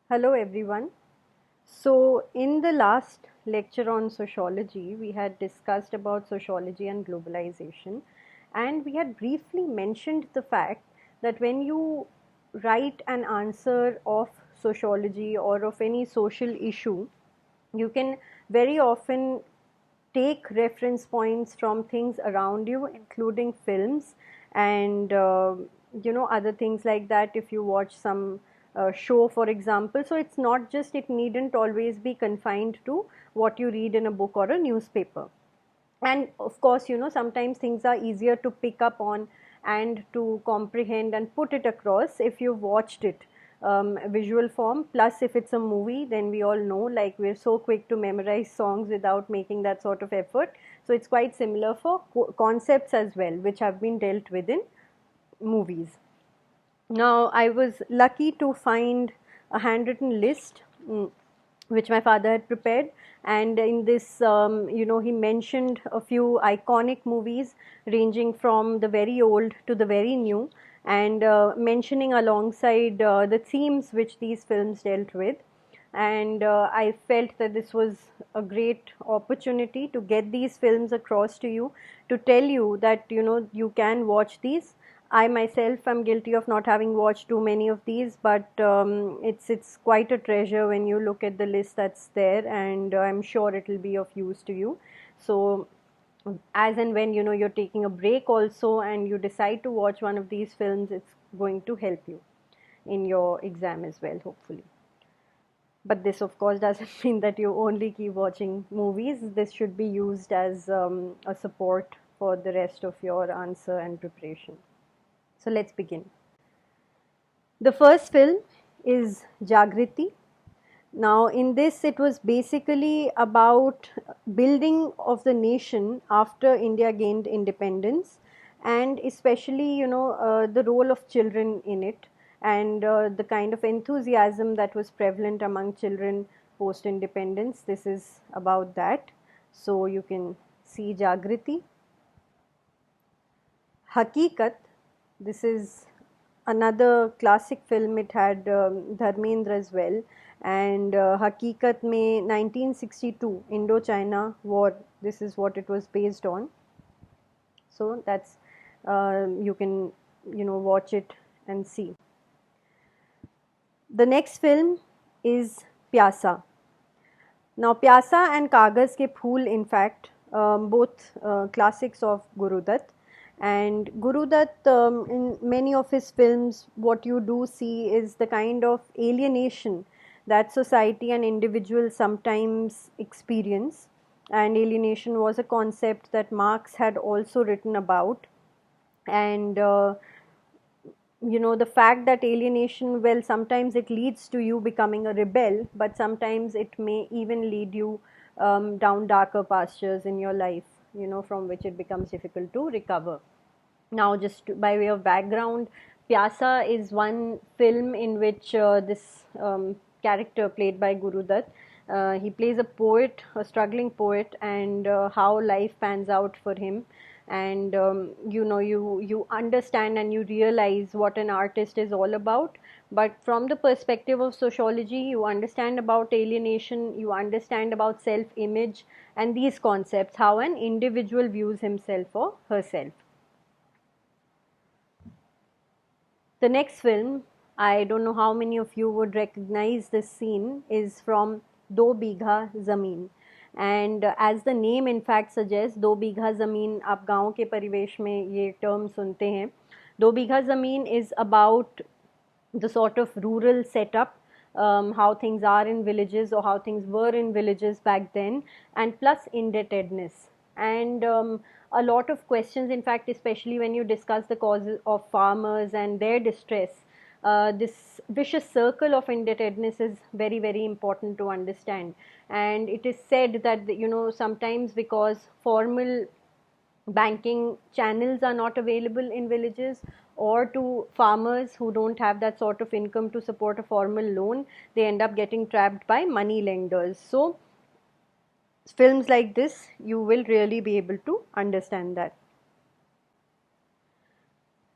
Hello everyone. So in the last lecture on sociology, we had discussed about sociology and globalization, and we had briefly mentioned the fact that when you write an answer of sociology or of any social issue, you can very often take reference points from things around you, including films and other things like that. If you watch some show, for example, so it's not just, it needn't always be confined to what you read in a book or a newspaper. And of course, sometimes things are easier to pick up on and to comprehend and put it across if you've watched it visual form. Plus, if it's a movie, then we all know, like, we're so quick to memorize songs without making that sort of effort. So it's quite similar for concepts as well, which have been dealt with in movies. Now, I was lucky to find a handwritten list, which my father had prepared. And in this, he mentioned a few iconic movies ranging from the very old to the very new, and mentioning alongside the themes which these films dealt with. And I felt that this was a great opportunity to get these films across to you, to tell you that you can watch these. I myself am guilty of not having watched too many of these, but it's quite a treasure when you look at the list that's there, and I'm sure it will be of use to you. So, as and when you're taking a break also, and you decide to watch one of these films, it's going to help you in your exam as well, hopefully. But this, of course, doesn't mean that you only keep watching movies. This should be used as a support for the rest of your answer and preparation. So let's begin. The first film is Jagrati. Now, in this, it was basically about building of the nation after India gained independence, and especially, the role of children in it, and the kind of enthusiasm that was prevalent among children post independence. This is about that. So, you can see Jagrati. Hakikat, this is another classic film. It had Dharmendra as well. And Hakikat में 1962 Indo-China War, this is what it was based on. So that's you can watch it and see. The next film is Piasa. Now Piasa and Kagaz Ke Phool, in fact, both classics of Guru Dutt. And Guru Dutt, in many of his films, what you do see is the kind of alienation that society and individuals sometimes experience. And alienation was a concept that Marx had also written about. And the fact that alienation, well, sometimes it leads to you becoming a rebel, but sometimes it may even lead you down darker pastures in your life, from which it becomes difficult to recover. Now, just by way of background, Piasa is one film in which this character played by Guru Dutt, he plays a poet, a struggling poet, and how life pans out for him. And you understand and you realize what an artist is all about. But from the perspective of sociology, you understand about alienation, you understand about self-image and these concepts, how an individual views himself or herself. The next film, I don't know how many of you would recognize this scene, is from dhobigazameen. And as the name in fact suggests, dhobigazameen, आप गाँव के परिवेश में ये term सुनते हैं. dhobigazameen is about the sort of rural setup, how things are in villages or how things were in villages back then, and plus indebtedness. And a lot of questions, in fact, especially when you discuss the causes of farmers and their distress. This vicious circle of indebtedness is very, very important to understand. And it is said that, sometimes because formal banking channels are not available in villages, or to farmers who don't have that sort of income to support a formal loan, they end up getting trapped by money lenders. So films like this, you will really be able to understand that.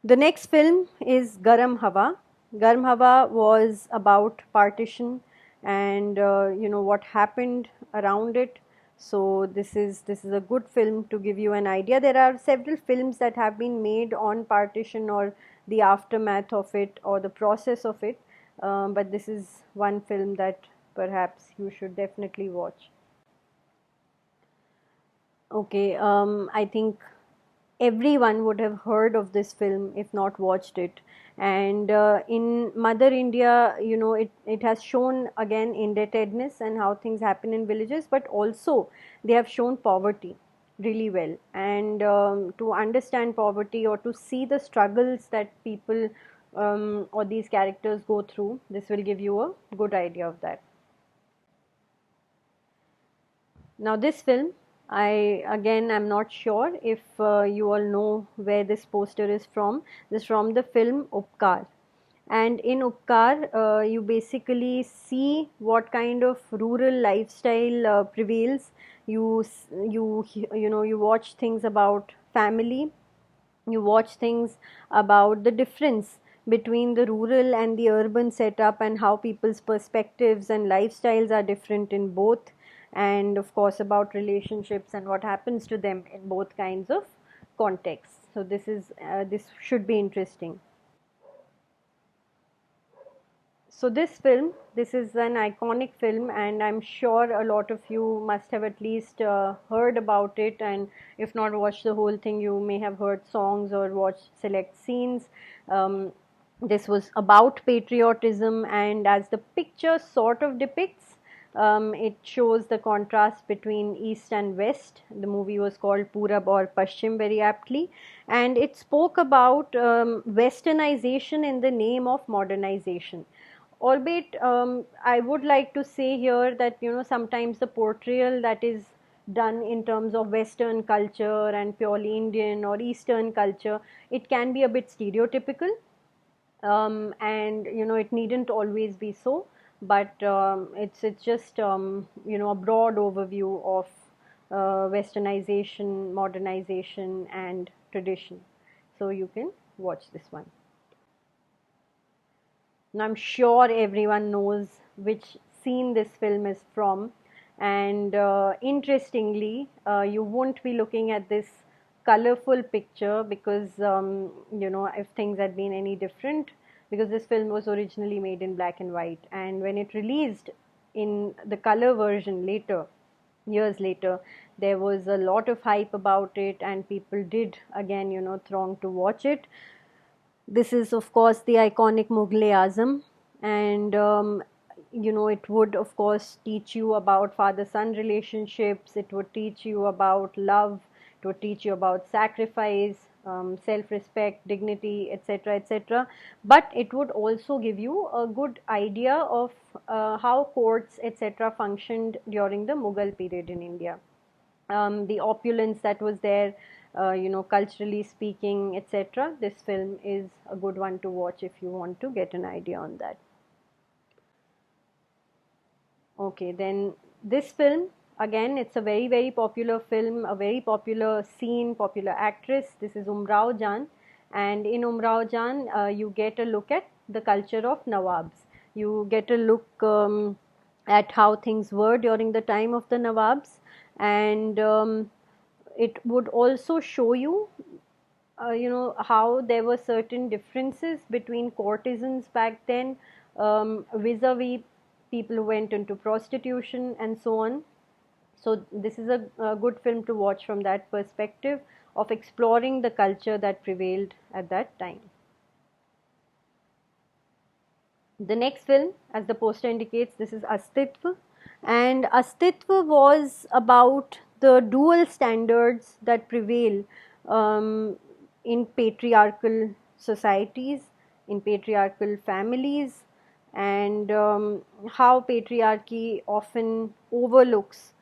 The next film is Garam Haba. Garam Hava was about partition and what happened around it. So this is a good film to give you an idea. There are several films that have been made on partition or the aftermath of it or the process of it, but this is one film that perhaps you should definitely watch. Okay, I think everyone would have heard of this film if not watched it. And in Mother India, it has shown again indebtedness and how things happen in villages, but also they have shown poverty really well. And to understand poverty or to see the struggles that people or these characters go through, this will give you a good idea of that. Now, this film, I again am not sure if you all know where this poster is from. This is from the film Opkar. And in Opkar, you basically see what kind of rural lifestyle prevails. You watch things about family, you watch things about the difference between the rural and the urban setup and how people's perspectives and lifestyles are different in both, and of course about relationships and what happens to them in both kinds of contexts. So this should be interesting. So this is an iconic film, and I'm sure a lot of you must have at least heard about it, and if not watched the whole thing, you may have heard songs or watched select scenes. Um, this was about patriotism, and as the picture sort of depicts, it shows the contrast between East and West. The movie was called Purab or Paschim very aptly, and it spoke about westernization in the name of modernization. Albeit, I would like to say here that sometimes the portrayal that is done in terms of Western culture and purely Indian or Eastern culture, it can be a bit stereotypical, and it needn't always be so. But it's just a broad overview of Westernization, modernization, and tradition. So you can watch this one. Now, I'm sure everyone knows which scene this film is from, and interestingly, you won't be looking at this colorful picture because if things had been any different, because this film was originally made in black and white, and when it released in the color version later, years later, there was a lot of hype about it, and people did again throng to watch it. This is, of course, the iconic Mughal, and it would, of course, teach you about father-son relationships. It would teach you about love. It would teach you about sacrifice, self-respect, dignity, etc., etc. But it would also give you a good idea of how courts, etc., functioned during the Mughal period in India, the opulence that was there, culturally speaking, etc. This film is a good one to watch if you want to get an idea on that. Okay, then this film, again, it's a very, very popular film, a very popular scene, popular actress. This is Umrao Jan, and in Umrao Jan, you get a look at the culture of Nawabs. You get a look at how things were during the time of the Nawabs, and it would also show you how there were certain differences between courtesans back then, vis-a-vis people who went into prostitution and so on. So this is a good film to watch from that perspective of exploring the culture that prevailed at that time. The next film, as the poster indicates, this is Astitva, and Astitva was about the dual standards that prevail in patriarchal societies, in patriarchal families, and how patriarchy often overlooks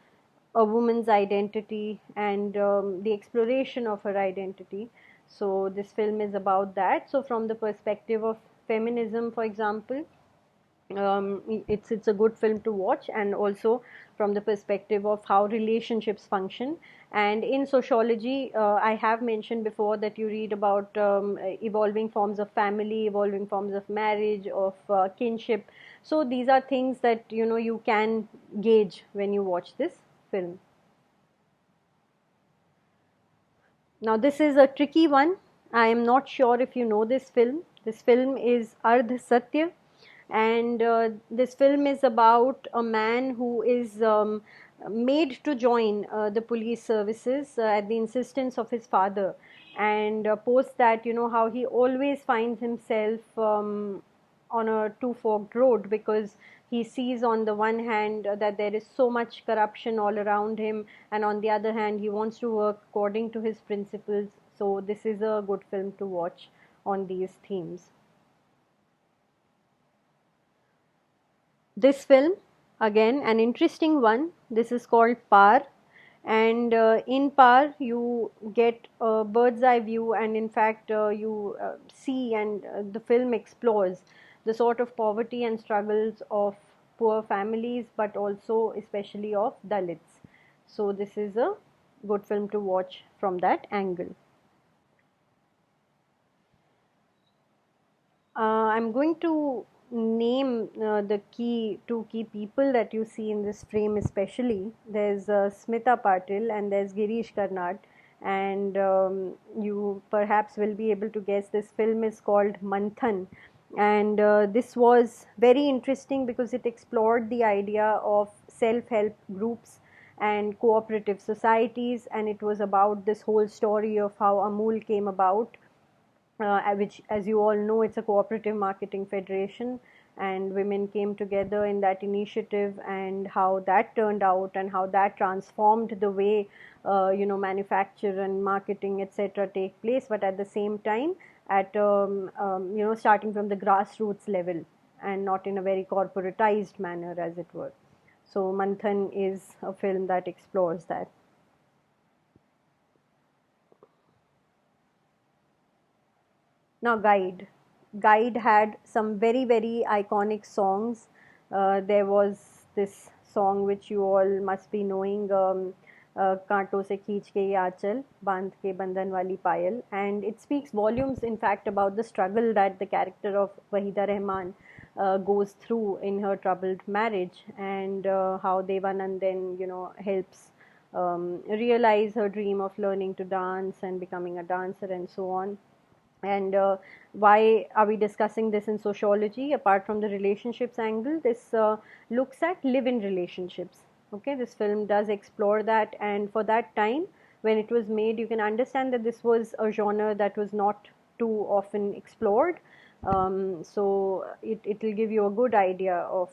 a woman's identity and the exploration of her identity. So this film is about that. So from the perspective of feminism, for example, It's a good film to watch, and also from the perspective of how relationships function. And in sociology, I have mentioned before that you read about evolving forms of family, evolving forms of marriage, of kinship. So these are things that you can gauge when you watch this film. Now, this is a tricky one. I am not sure if you know this film. This film is Ardh Satya, and this film is about a man who is made to join the police services at the insistence of his father. And post that, how he always finds himself on a two-forked road, because he sees on the one hand that there is so much corruption all around him, and on the other hand he wants to work according to his principles. So this is a good film to watch on these themes. This film, again an interesting one, this is called Par. And in Par you get a bird's eye view, and in fact you see, and the film explores the sort of poverty and struggles of poor families, but also especially of Dalits. So this is a good film to watch from that angle. I'm going to name the two key people that you see in this frame especially. There's Smita Patil and there's Girish Karnad, and you perhaps will be able to guess this film is called Manthan. And this was very interesting because it explored the idea of self-help groups and cooperative societies, and it was about this whole story of how Amul came about, which, as you all know, it's a cooperative marketing federation, and women came together in that initiative, and how that turned out, and how that transformed the way manufacture and marketing, etc., take place. But at the same time, at starting from the grassroots level, and not in a very corporatized manner, as it were. So Manthan is a film that explores that. Now, Guide had some very, very iconic songs. There was this song which you all must be knowing, कांटों से खींच के ये आंचल बांध के बंधन वाली पायल, and it speaks volumes, in fact, about the struggle that the character of Wahida Rahman goes through in her troubled marriage, and how Devanand then helps realize her dream of learning to dance and becoming a dancer and so on. And why are we discussing this in sociology? Apart from the relationships angle, this looks at live-in relationships. Okay, this film does explore that, and for that time when it was made, you can understand that this was a genre that was not too often explored. So it will give you a good idea of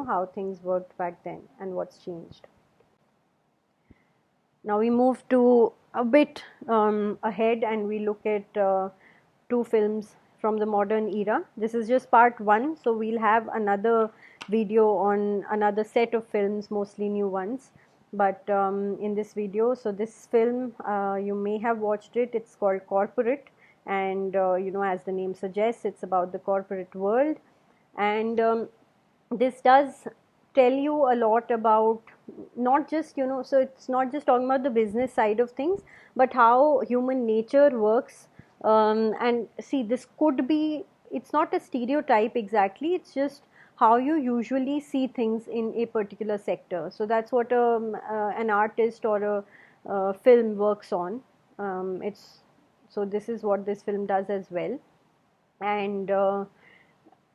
how things worked back then and what's changed. Now we move to a bit ahead, and we look at two films from the modern era. This is just part one, so we'll have another video on another set of films, mostly new ones. But in this video, so this film, you may have watched it. It's called Corporate, and as the name suggests, it's about the corporate world. And this does tell you a lot about, not just so it's not just talking about the business side of things, but how human nature works. And see, this could be, it's not a stereotype exactly, it's just how you usually see things in a particular sector. So that's what an artist or a film works on. It's so this is what this film does as well. And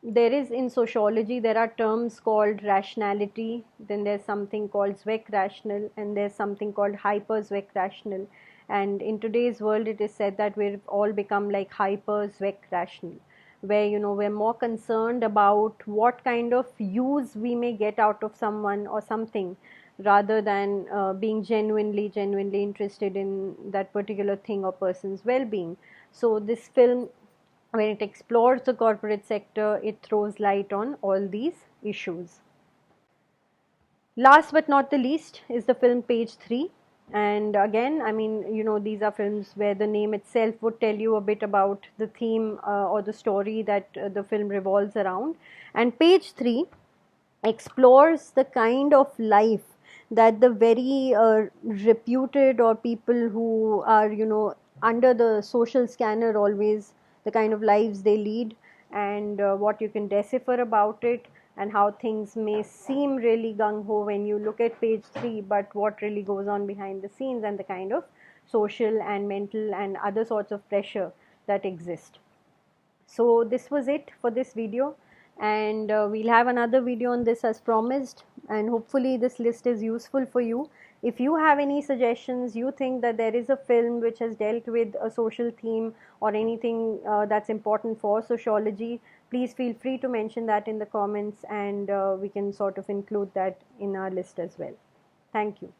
there is, in sociology, there are terms called rationality, then there's something called zweck rational, and there's something called hyper zweck rational. And in today's world, it is said that we've all become like hyper zweck rational, where we're more concerned about what kind of use we may get out of someone or something, rather than being genuinely interested in that particular thing or person's well-being. So this film, when it explores the corporate sector, it throws light on all these issues. Last but not the least is the film Page 3. And again, I mean, these are films where the name itself would tell you a bit about the theme or the story that the film revolves around. And page 3 explores the kind of life that the very reputed, or people who are, under the social scanner always, the kind of lives they lead, and what you can decipher about it, and how things may seem really gung ho when you look at page 3, but what really goes on behind the scenes, and the kind of social and mental and other sorts of pressure that exist. So this was it for this video, and we'll have another video on this as promised, and hopefully this list is useful for you. If you have any suggestions, you think that there is a film which has dealt with a social theme or anything that's important for sociology, please feel free to mention that in the comments, and we can sort of include that in our list as well. Thank you.